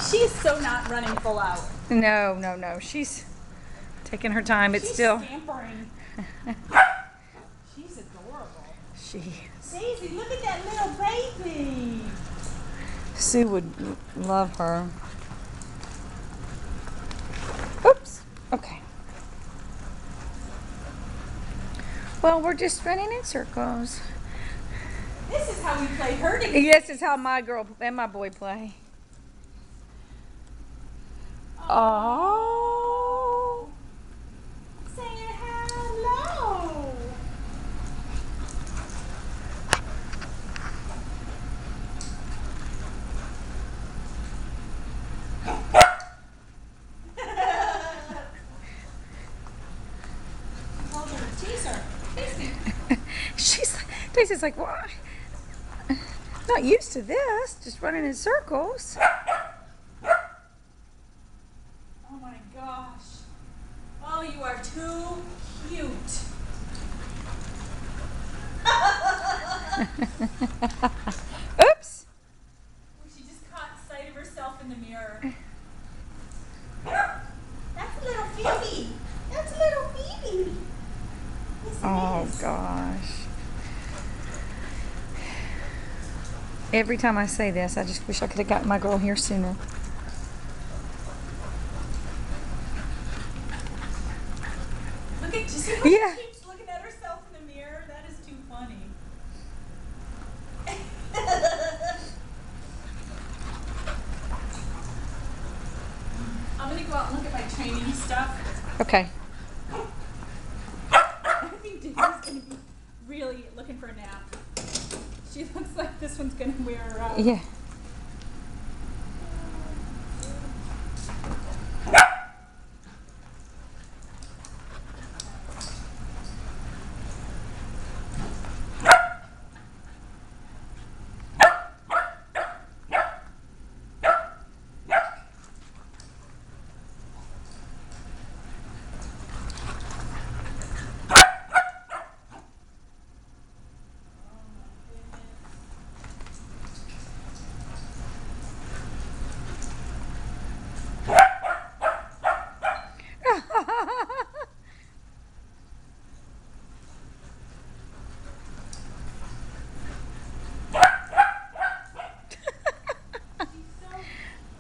She's so not running full out. No, no, no. She's taking her time. It's She's still. scampering. She's adorable. She. Daisy, look at that little baby. Sue would love her. Oops. Okay. Well, we're just running in circles. This is how we play herding. Yes, it's how my girl and my boy play. Oh. Saying hello. Told her to tease her. Tease me. Daisy's like, what? Not used to this, just running in circles. Oh my gosh. Oh, you are too cute. Oops. She just caught sight of herself in the mirror. That's little Phoebe. That's little Phoebe. Yes, it Oh is. gosh. Every time I say this, I just wish I could have gotten my girl here sooner. Look at, you see how Yeah. she keeps looking at herself in the mirror? That is too funny. I'm gonna go out and look at my training stuff. Okay. I think Daisy's gonna be really looking for a nap. She looks like this one's gonna wear her out. Yeah.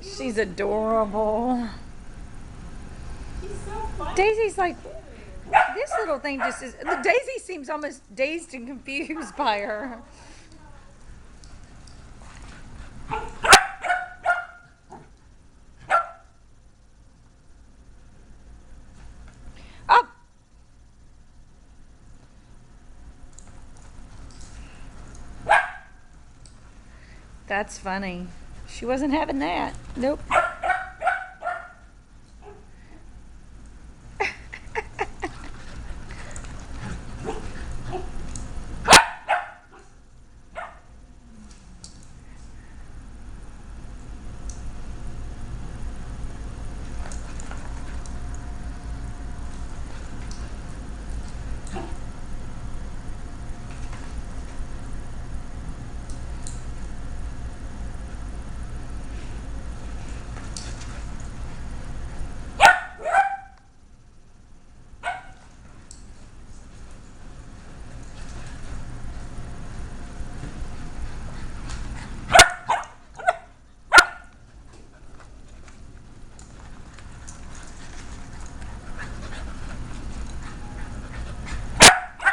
She's adorable. She's so funny. Daisy's like, this little thing just is. Daisy seems almost dazed and confused by her. Oh! That's funny. She wasn't having that. Nope.